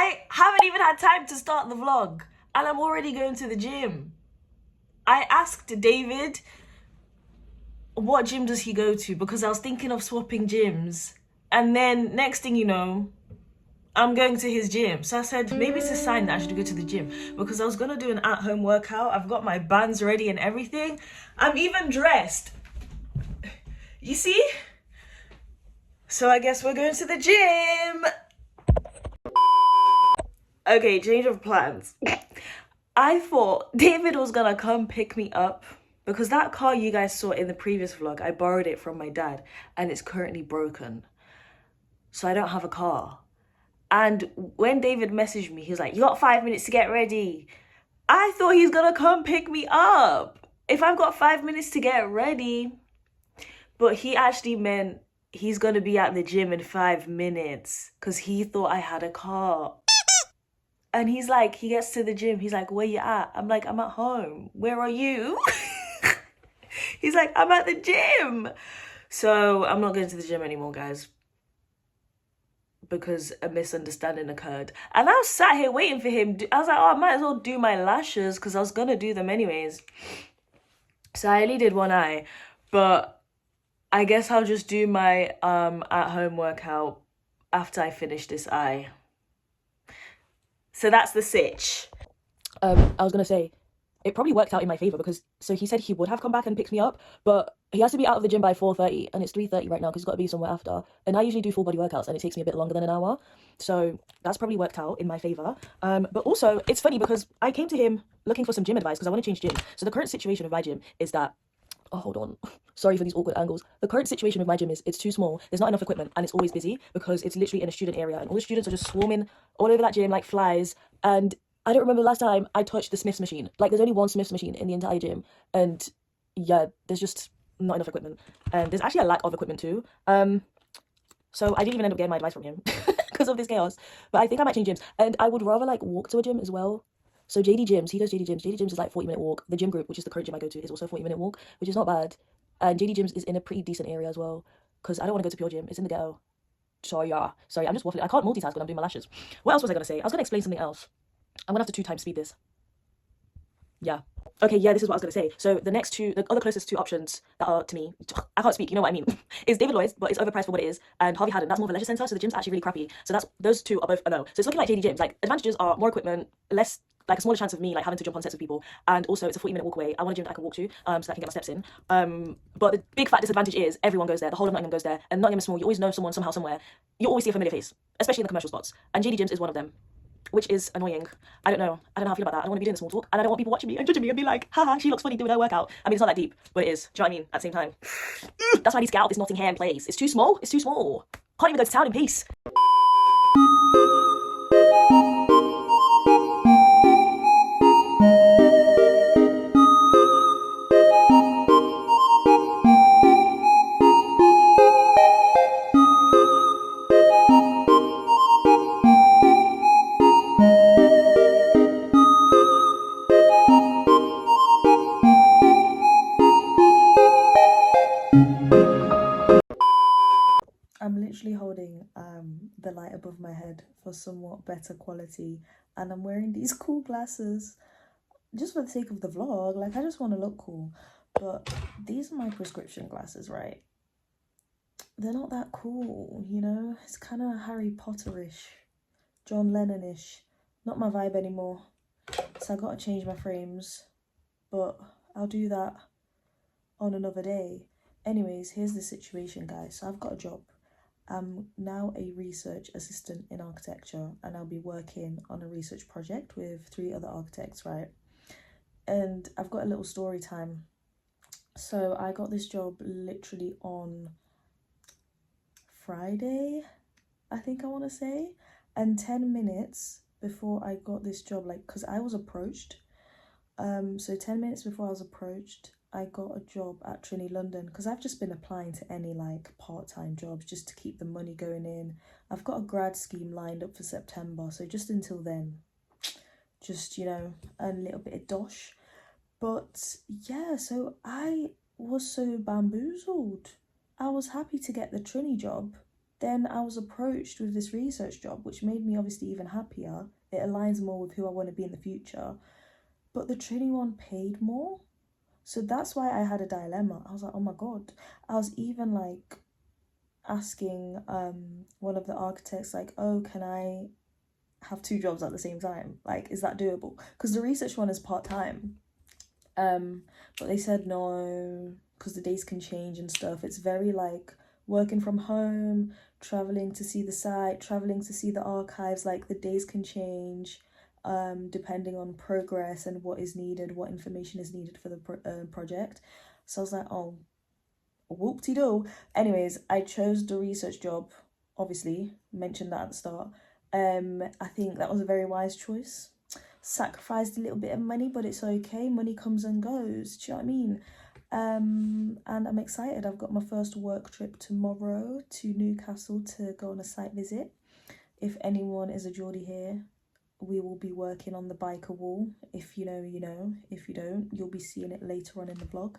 I haven't even had time to start the vlog and I'm already going to the gym. I asked David, what gym does he go to? Because I was thinking of swapping gyms. And then next thing you know, I'm going to his gym. So I said, maybe it's a sign that I should go to the gym because I was going to do an at-home workout. I've got my bands ready and everything. I'm even dressed. You see? So I guess we're going to the gym. Okay, change of plans. I thought David was gonna come pick me up because that car you guys saw in the previous vlog, I borrowed it from my dad and it's currently broken. So I don't have a car. And when David messaged me, he was like, you got 5 minutes to get ready. I thought he's gonna come pick me up if I've got 5 minutes to get ready. But he actually meant he's gonna be at the gym in 5 minutes because he thought I had a car. And he's like, he gets to the gym. He's like, where you at? I'm like, I'm at home. Where are you? He's like, I'm at the gym. So I'm not going to the gym anymore, guys, because a misunderstanding occurred. And I was sat here waiting for him. I was like, oh, I might as well do my lashes because I was going to do them anyways. So I only did one eye. But I guess I'll just do my at-home workout after I finish this eye. So that's the sitch. I was going to say, it probably worked out in my favor because, so he said he would have come back and picked me up, but he has to be out of the gym by 4:30 and it's 3:30 right now because he's got to be somewhere after. And I usually do full body workouts and it takes me a bit longer than an hour. So that's probably worked out in my favor. But also it's funny because I came to him looking for some gym advice because I want to change gym. So the current situation with my gym is that, oh, hold on. Sorry for these awkward angles. The current situation with my gym is it's too small. There's not enough equipment and it's always busy because it's literally in a student area and all the students are just swarming all over that gym like flies. And I don't remember the last time I touched the Smith's machine. Like, there's only one Smith's machine in the entire gym. And yeah, there's just not enough equipment. And there's actually a lack of equipment too. So I didn't even end up getting my advice from him because of this chaos. But I think I might change gyms. And I would rather like walk to a gym as well. So JD Gyms, he does JD Gyms. JD Gyms is like 40-minute walk. The gym group, which is the current gym I go to, is also a 40-minute walk, which is not bad. And JD Gyms is in a pretty decent area as well. Because I don't want to go to Pure Gym. It's in the ghetto. So yeah. Sorry, I'm just waffling. I can't multitask when I'm doing my lashes. What else was I going to say? I was going to explain something else. I'm going to have to 2 times speed this. Yeah. Okay, yeah, this is what I was going to say. So the other closest 2 options that are to me, I can't speak, you know what I mean, is David Lloyd's, but it's overpriced for what it is, and Harvey Haddon, that's more of a leisure centre, so the gym's actually really crappy. So those 2 are both a no. So it's looking like JD Gyms. Like, advantages are more equipment, less, like a smaller chance of me like having to jump on sets with people, and also it's a 40-minute walk away. I want a gym that I can walk to, so that I can get my steps in. But the big fat disadvantage is everyone goes there, the whole of Nottingham goes there, and Nottingham is small, you always know someone somehow somewhere, you always see a familiar face, especially in the commercial spots, and JD Gyms is one of them, which is annoying. I don't know how I feel about that. I don't want to be doing the small talk, and I don't want people watching me and judging me and be like, haha, she looks funny doing her workout. I mean, it's not that deep, but it is. Do you know what I mean? At the same time. That's why I need to get out of this Nottingham place. It's too small. It's too small. Can't even go to town in peace. I'm literally holding the light above my head for somewhat better quality, and I'm wearing these cool glasses just for the sake of the vlog. Like, I just want to look cool, but these are my prescription glasses, right? They're not that cool, you know? It's kind of Harry Potter-ish, John Lennon-ish. Not my vibe anymore, so I gotta change my frames, but I'll do that on another day. Anyways, here's the situation, guys. So I've got a job. I'm now a research assistant in architecture, and I'll be working on a research project with 3 other architects, right? And I've got a little story time. So I got this job literally on Friday, I think I want to say, and 10 minutes before I got this job, like, because I was approached, so 10 minutes before I was approached, I got a job at Trinity London, because I've just been applying to any like part-time jobs just to keep the money going in. I've got a grad scheme lined up for September, so just until then, just, you know, a little bit of dosh. But yeah, so I was so bamboozled. I was happy to get the Trini job. then I was approached with this research job, which made me obviously even happier. It aligns more with who I want to be in the future. But the training one paid more. So that's why I had a dilemma. I was like, oh my God. I was even like asking one of the architects, like, oh, can I have 2 jobs at the same time? Like, is that doable? Because the research one is part-time. But they said no, because the days can change and stuff. It's very like working from home, traveling to see the site, traveling to see the archives. Like, the days can change depending on progress and what is needed, what information is needed for the project. So I was like, oh, whoop-de-doo. Anyways, I chose the research job, obviously, mentioned that at the start. I think that was a very wise choice. Sacrificed a little bit of money, but it's okay. Money comes and goes. Do you know what I mean? And I'm excited. I've got my first work trip tomorrow to Newcastle to go on a site visit. If anyone is a Geordie here, we will be working on the biker wall. If you know, you know. If you don't, you'll be seeing it later on in the vlog.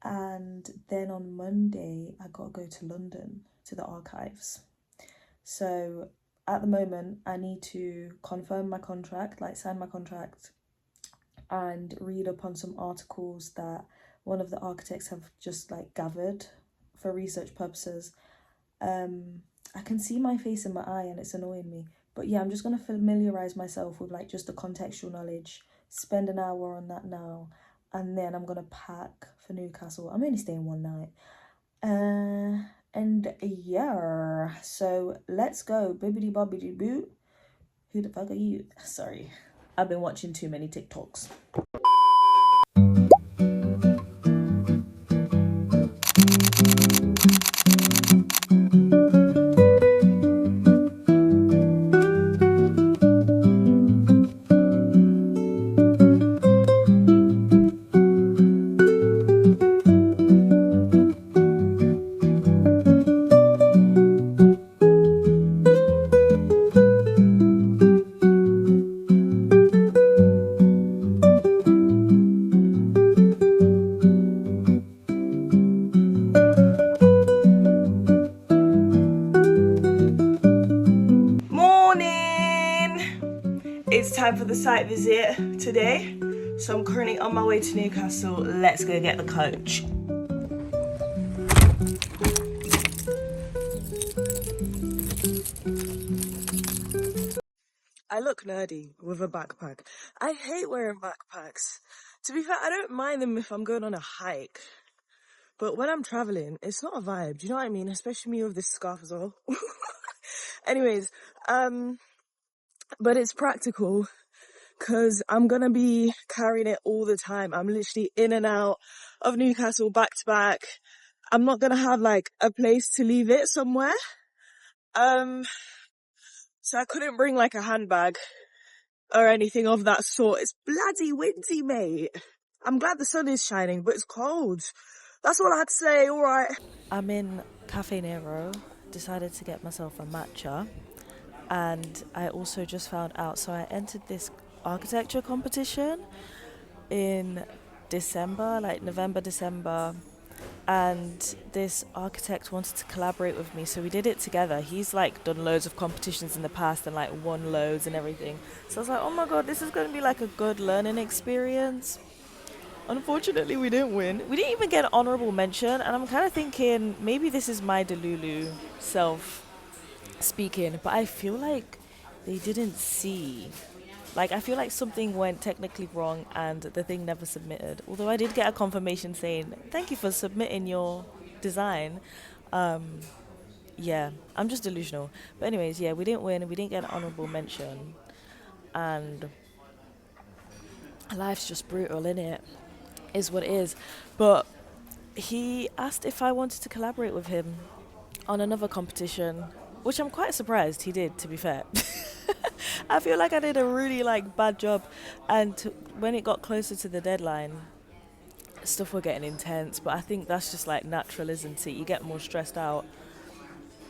And then on Monday, I got to go to London to the archives. So at the moment, I need to confirm my contract, like sign my contract, and read up on some articles that one of the architects have just like gathered for research purposes. I can see my face in my eye and it's annoying me. But yeah, I'm just going to familiarise myself with like just the contextual knowledge, spend an hour on that now, and then I'm going to pack for Newcastle. I'm only staying one night. And yeah, so let's go. Bibbidi bobbidi boo. Who the fuck are you? Sorry, I've been watching too many TikToks. It's time for the site visit today, so I'm currently on my way to Newcastle. Let's go get the coach. I look nerdy with a backpack. I hate wearing backpacks. To be fair, I don't mind them if I'm going on a hike, but when I'm traveling, it's not a vibe. Do you know what I mean? Especially me with this scarf as well. Anyways, but it's practical because I'm gonna be carrying it all the time. I'm literally in and out of Newcastle back to back. I'm not gonna have like a place to leave it somewhere. So I couldn't bring like a handbag or anything of that sort. It's bloody windy, mate. I'm glad the sun is shining, but it's cold. That's all I had to say. All right. I'm in Cafe Nero. Decided to get myself a matcha. And I also just found out, so I entered this architecture competition in December, like November, December, and this architect wanted to collaborate with me, so we did it together. He's like done loads of competitions in the past and like won loads and everything, so I was like, oh my god, this is going to be like a good learning experience. Unfortunately, we didn't win. We didn't even get an honorable mention, and I'm kind of thinking maybe this is my Delulu self speaking, but I feel like they didn't see. Like, I feel like something went technically wrong and the thing never submitted. Although I did get a confirmation saying, thank you for submitting your design. Yeah, I'm just delusional. But anyways, yeah, we didn't win. We didn't get an honorable mention. And life's just brutal, innit? Is what it is. But he asked if I wanted to collaborate with him on another competition, which I'm quite surprised he did, to be fair. I feel like I did a really like bad job, and when it got closer to the deadline, stuff were getting intense, but I think that's just like natural, isn't it? You get more stressed out.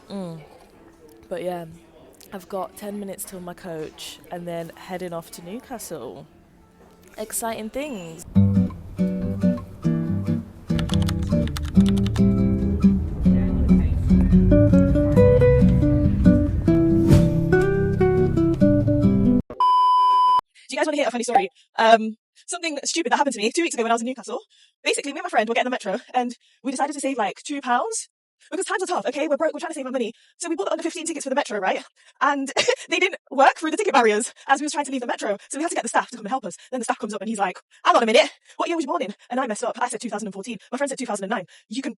But yeah, I've got 10 minutes till my coach and then heading off to Newcastle. Exciting things. funny story. Something stupid that happened to me 2 weeks ago when I was in Newcastle. Basically, me and my friend were getting the metro, and we decided to save like £2 because times are tough. Okay, we're broke. We're trying to save our money, so we bought the under 15 tickets for the metro, right? And they didn't work through the ticket barriers as we was trying to leave the metro, so we had to get the staff to come and help us. Then the staff comes up and he's like, "Hang on a minute, what year was you born in?" And I messed up. I said 2014. My friend said 2009. You can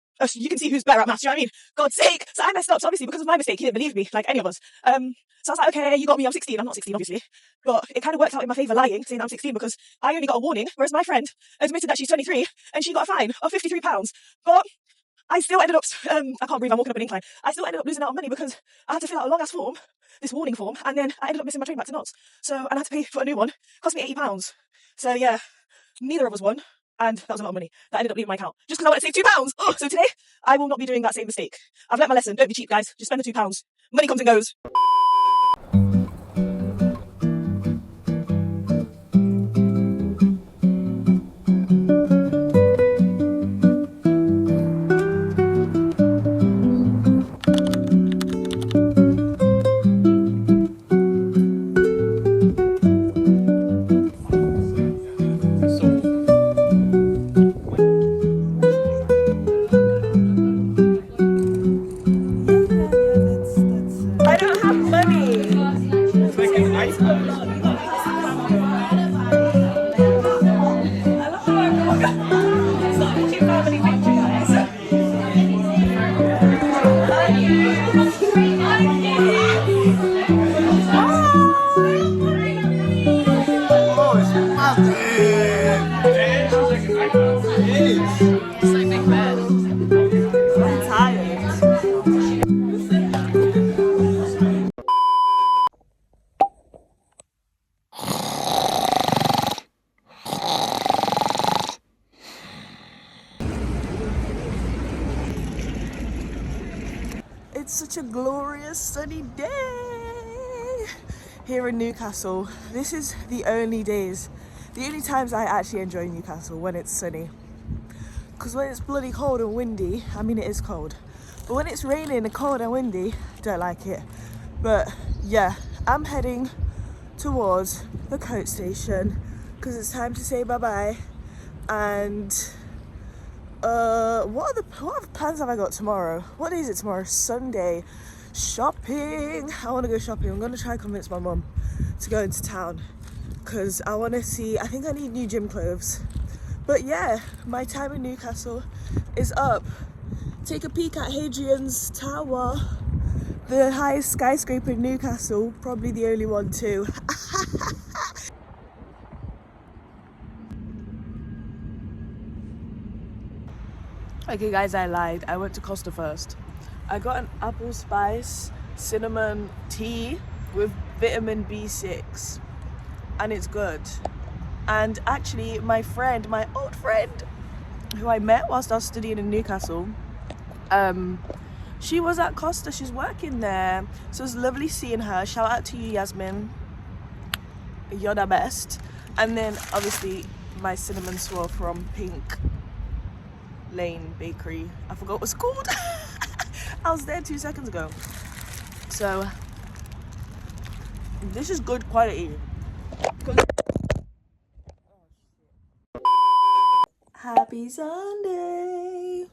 see who's better at maths. You know what I mean? God's sake! So I messed up. So obviously, because of my mistake, he didn't believe me, like any of us. So I was like, "Okay, you got me. I'm 16. I'm not 16, obviously." But it kind of worked out in my favour lying, saying I'm 16, because I only got a warning, whereas my friend admitted that she's 23 and she got a fine of £53. But I still ended up, I can't breathe, I'm walking up an incline. I still ended up losing out on money because I had to fill out a long ass form, this warning form, and then I ended up missing my train back to Notts. So, and I had to pay for a new one. It cost me £80. So yeah, neither of us won. And that was a lot of money that ended up leaving my account. Just because I wanted to save £2. Oh, so today, I will not be doing that same mistake. I've learnt my lesson. Don't be cheap, guys. Just spend the £2. Money comes and goes. I don't have money. It's such a glorious sunny day here in Newcastle. This is the only times I actually enjoy Newcastle, when it's sunny. Because when it's bloody cold and windy, I mean it is cold, but when it's raining and cold and windy, don't like it. But yeah, I'm heading towards the coach station because it's time to say bye-bye. And what other plans have I got tomorrow? What day is it tomorrow? Sunday. Shopping. I want to go shopping. I'm going to try and convince my mum to go into town because I want to see, I think I need new gym clothes. But yeah, my time in Newcastle is up. Take a peek at Hadrian's Tower, the highest skyscraper in Newcastle, probably the only one too. Okay guys, I lied. I went to Costa first. I got an apple spice cinnamon tea with vitamin B6 and it's good. And actually my old friend who I met whilst I was studying in Newcastle, she was at Costa, she's working there. So it was lovely seeing her. Shout out to you, Yasmin. You're the best. And then obviously my cinnamon swirl from Pink Lane Bakery. I forgot what it's called. I was there 2 seconds ago. So this is good quality. Happy Sunday.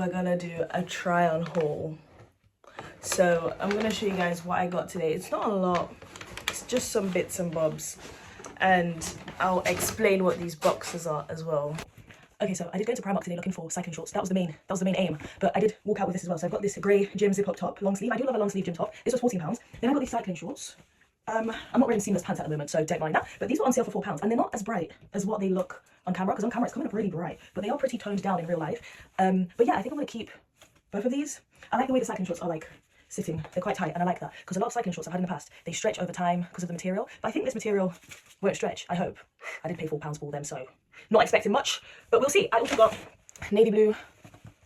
we're gonna do a try on haul. So I'm gonna show you guys what I got today. It's not a lot, it's just some bits and bobs, and I'll explain what these boxes are as well. Okay, so I did go into Primark today looking for cycling shorts. That was the main aim. But I did walk out with this as well. So I've got this grey gym zip up top, long sleeve. I do love a long sleeve gym top. This was £14. Then I got these cycling shorts. I'm not wearing seamless pants at the moment, so don't mind that. But these were on sale for £4, and they're not as bright as what they look on camera, because on camera it's coming up really bright, but they are pretty toned down in real life. But yeah, I think I'm gonna keep both of these. I like the way the cycling shorts are like sitting. They're quite tight, and I like that, because a lot of cycling shorts I've had in the past, they stretch over time because of the material. But I think this material won't stretch, I hope. I did pay £4 for them, so not expecting much, but we'll see. I also got navy blue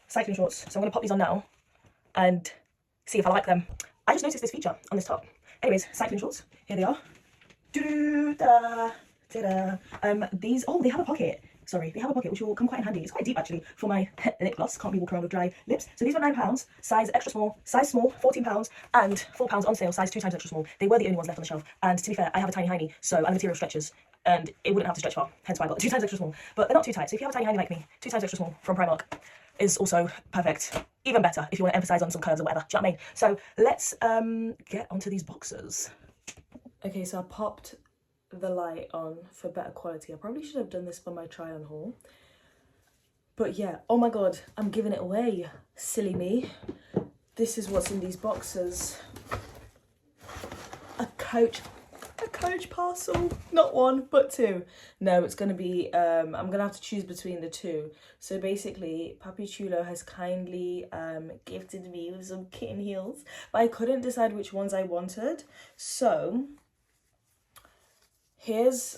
cycling shorts, so I'm gonna pop these on now and see if I like them. I just noticed this feature on this top. Anyways, cycling shorts, here they are. These, oh, they have a pocket. Sorry, they have a pocket which will come quite in handy. It's quite deep actually for my lip gloss. Can't be walking around with dry lips. So these were £9, size extra small, size small, £14, and £4 on sale, size 2 times extra small. They were the only ones left on the shelf. And to be fair, I have a tiny hiney, so and the material stretches, and it wouldn't have to stretch far. Hence why I got 2 times extra small. But they're not too tight. So if you have a tiny hiney like me, 2 times extra small from Primark is also perfect. Even better if you want to emphasize on some curves or whatever. Do you know what I mean? So let's get onto these boxes. Okay, so I popped the light on for better quality. I probably should have done this for my try on haul, but yeah, oh my god, I'm giving it away, silly me. This is what's in these boxes. A coach parcel, not one but 2. No, it's gonna be I'm gonna have to choose between the 2. So basically Papi Chulo has kindly gifted me with some kitten heels, but I couldn't decide which ones I wanted, so these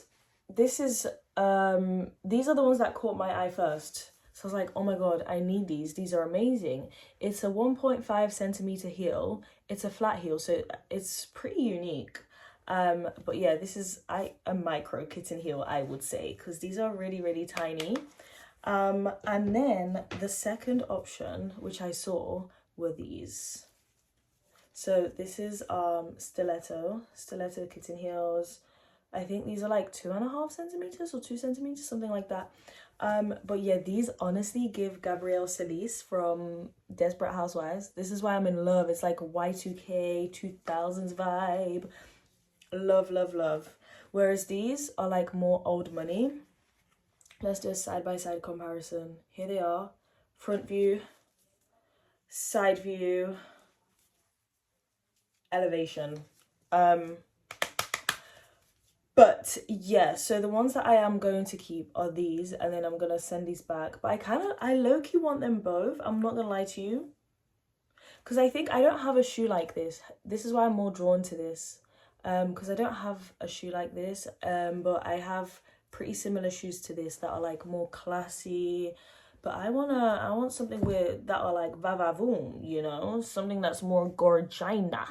are the ones that caught my eye first. So I was like, oh my god, I need these. These are amazing. It's a 1.5 centimeter heel. It's a flat heel, so it's pretty unique. But yeah, this is a micro kitten heel, I would say, because these are really, really tiny. And then the second option, which I saw, were these. So this is stiletto kitten heels. I think these are like 2.5 centimeters or 2 centimeters, something like that. But yeah, these honestly give Gabrielle Solis from Desperate Housewives. This is why I'm in love. It's like Y2K, 2000s vibe. Love, love, love. Whereas these are like more old money. Let's do a side-by-side comparison. Here they are. Front view, side view, elevation. But yeah, so the ones that I am going to keep are these, and then I'm gonna send these back. But I low-key want them both, I'm not gonna lie to you, because I think I don't have a shoe like this. This is why I'm more drawn to this, because I don't have a shoe like this, but I have pretty similar shoes to this that are like more classy. But I want something that are like va-va-voom, you know, something that's more gorgina.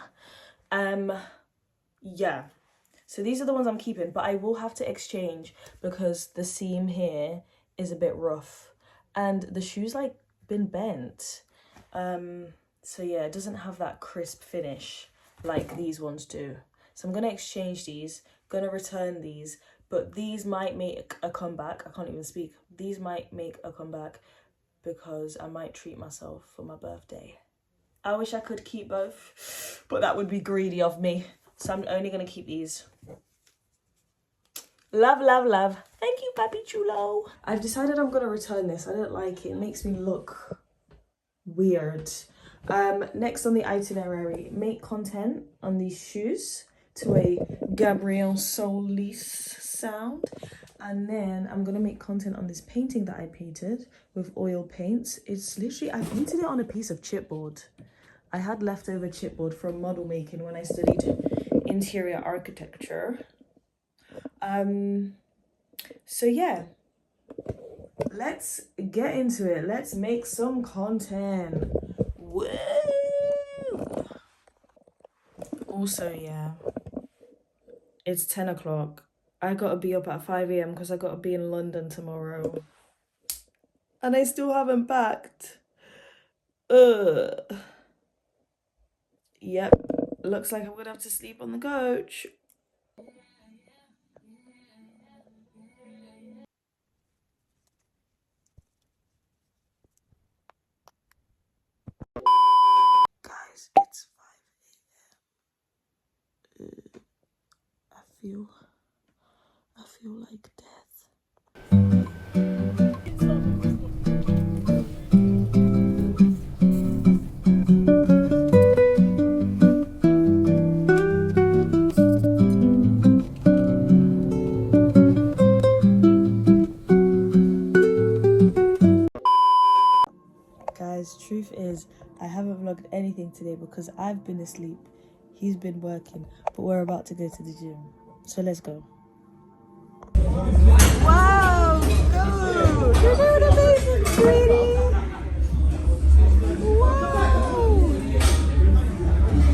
Yeah. So these are the ones I'm keeping, but I will have to exchange because the seam here is a bit rough and the shoe's like been bent. So yeah, it doesn't have that crisp finish like these ones do. So I'm gonna exchange these, gonna return these, but these might make a comeback. I can't even speak. These might make a comeback because I might treat myself for my birthday. I wish I could keep both, but that would be greedy of me. So I'm only going to keep these. Love, love, love. Thank you, Papi Chulo. I've decided I'm going to return this. I don't like it. It makes me look weird. Next on the itinerary, make content on these shoes to a Gabrielle Solis sound. And then I'm going to make content on this painting that I painted with oil paints. It's literally, I painted it on a piece of chipboard. I had leftover chipboard from model making when I studied interior architecture. So yeah, let's get into it. Let's make some content. Woo! Also, yeah, it's 10 o'clock. I gotta be up at 5 a.m. because I gotta be in London tomorrow. And I still haven't packed. Yep, looks like I'm gonna have to sleep on the coach. Guys, it's 5 a.m. I feel like death. Guys, truth is, I haven't vlogged anything today because I've been asleep. He's been working, but we're about to go to the gym. So let's go. Wow, go! You're doing amazing, sweetie! Wow!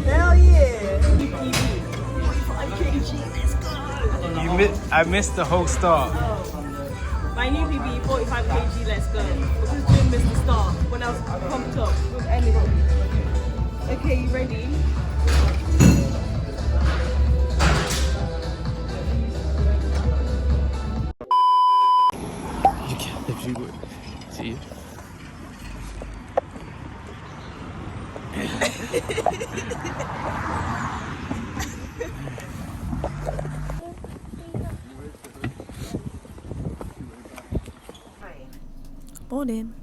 Hell yeah! 45 kg, let's go! I missed the whole start. My new PB, 45 kg, let's go. Because June missed the start when I was pumped up with energy. Okay, you ready? You can't if you would. See? Morning.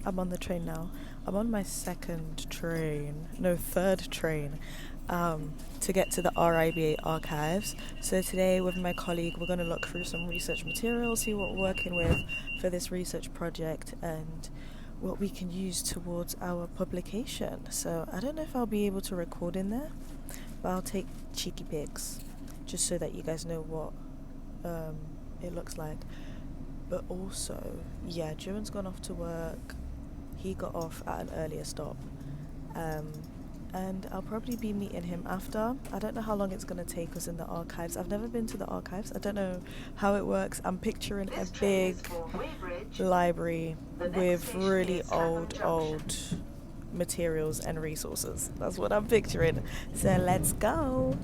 I'm on the train now. I'm on my third train to get to the RIBA archives. So today with my colleague we're going to look through some research materials, see what we're working with for this research project and what we can use towards our publication. So I don't know if I'll be able to record in there, but I'll take cheeky pics just so that you guys know what it looks like. But also, yeah, Juren's gone off to work. He got off at an earlier stop. And I'll probably be meeting him after. I don't know how long it's going to take us in the archives. I've never been to the archives. I don't know how it works. I'm picturing a big library with really old materials and resources. That's what I'm picturing. So let's go.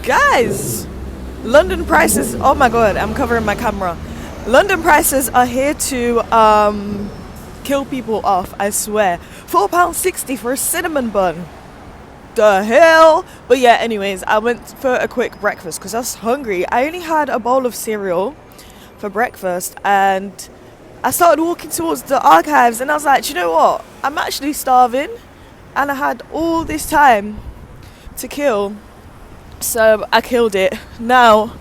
Guys, London prices, oh my god, I'm covering my camera. London prices are here to kill people off, I swear. £4.60 for a cinnamon bun. The hell? But yeah, anyways, I went for a quick breakfast because I was hungry. I only had a bowl of cereal for breakfast and I started walking towards the archives and I was like, do you know what? I'm actually starving and I had all this time to kill. So I killed it. Now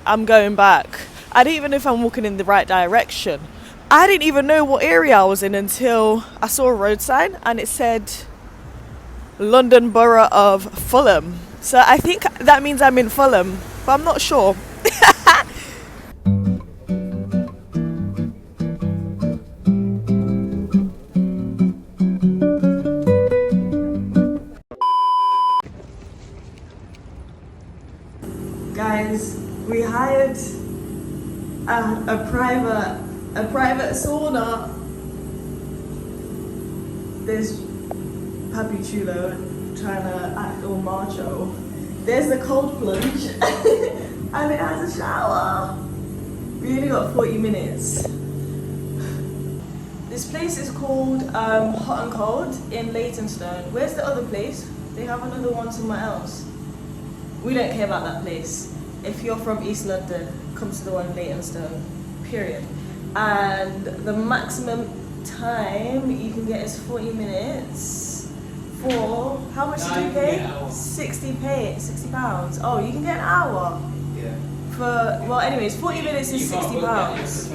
I'm going back. I don't even know if I'm walking in the right direction. I didn't even know what area I was in until I saw a road sign and it said London Borough of Fulham. So I think that means I'm in Fulham, but I'm not sure. Guys, we hired a private sauna. There's Papi Chulo trying to act all macho. There's the cold plunge and it has a shower. We only got 40 minutes. This place is called Hot and Cold in Leytonstone. Where's the other place? They have another one somewhere else. We don't care about that place. If you're from East London, come to the one in Leytonstone, period. And the maximum time you can get is 40 minutes for, how much did you pay? 60 pounds. Oh, you can get an hour. Yeah. For, well anyways, 40 minutes is 60 pounds.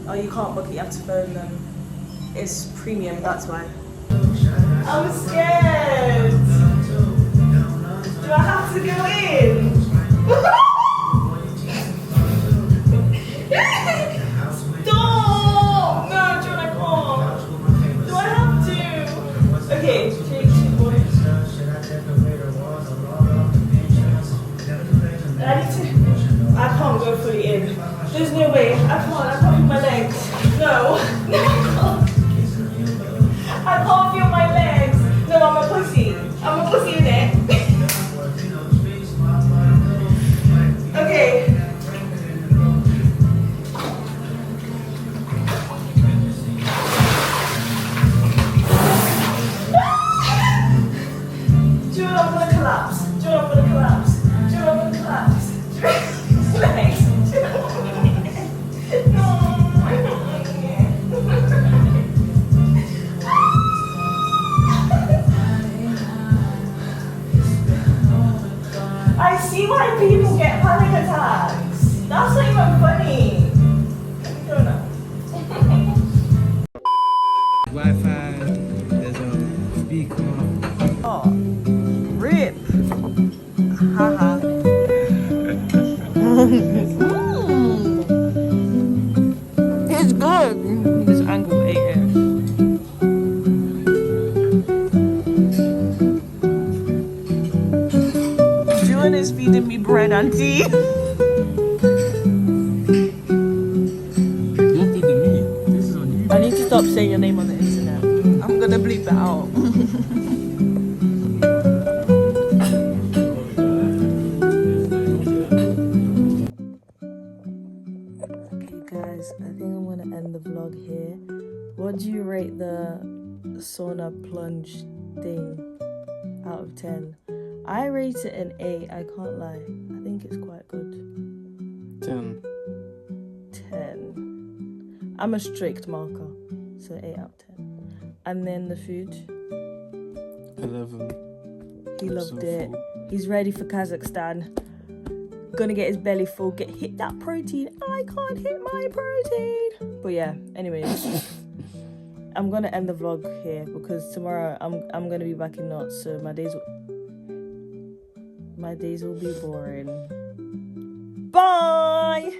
Oh, you can't book it, you have to phone them. It's premium, that's why. I'm scared. Do I have to go in? Stop! No, John, I can't. Do I have to? Okay, take 2 points. I need to. There's no way. I can't feel my legs. No. No, I can't. I can't feel my legs. No, I'm a pussy. I'm a pussy in it. Okay. Do you know I'm gonna collapse? Do you know I'm gonna collapse? Do you know I'm gonna collapse? Legs. I see why people get panic attacks. That's not even funny. I don't know. Wi-Fi, there's a speaker. Oh, rip. Haha. It's good. This angle ate it. Julian is feeding me bread and tea. Don't do the me. This is on you. I need to stop saying your name on the internet. I'm gonna bleep that out. Okay guys, I think I'm gonna end the vlog here. What do you rate the sauna plunge thing out of 10? I rate it an 8, I can't lie. I think it's quite good. 10. 10. I'm a strict marker, so 8 out of 10. And then the food, 11. he loved So it. full. He's ready for Kazakhstan. Gonna get his belly full, hit that protein. I can't hit my protein. But yeah, anyways. I'm gonna end the vlog here because tomorrow I'm gonna be back in knots, so my days will be boring. Bye!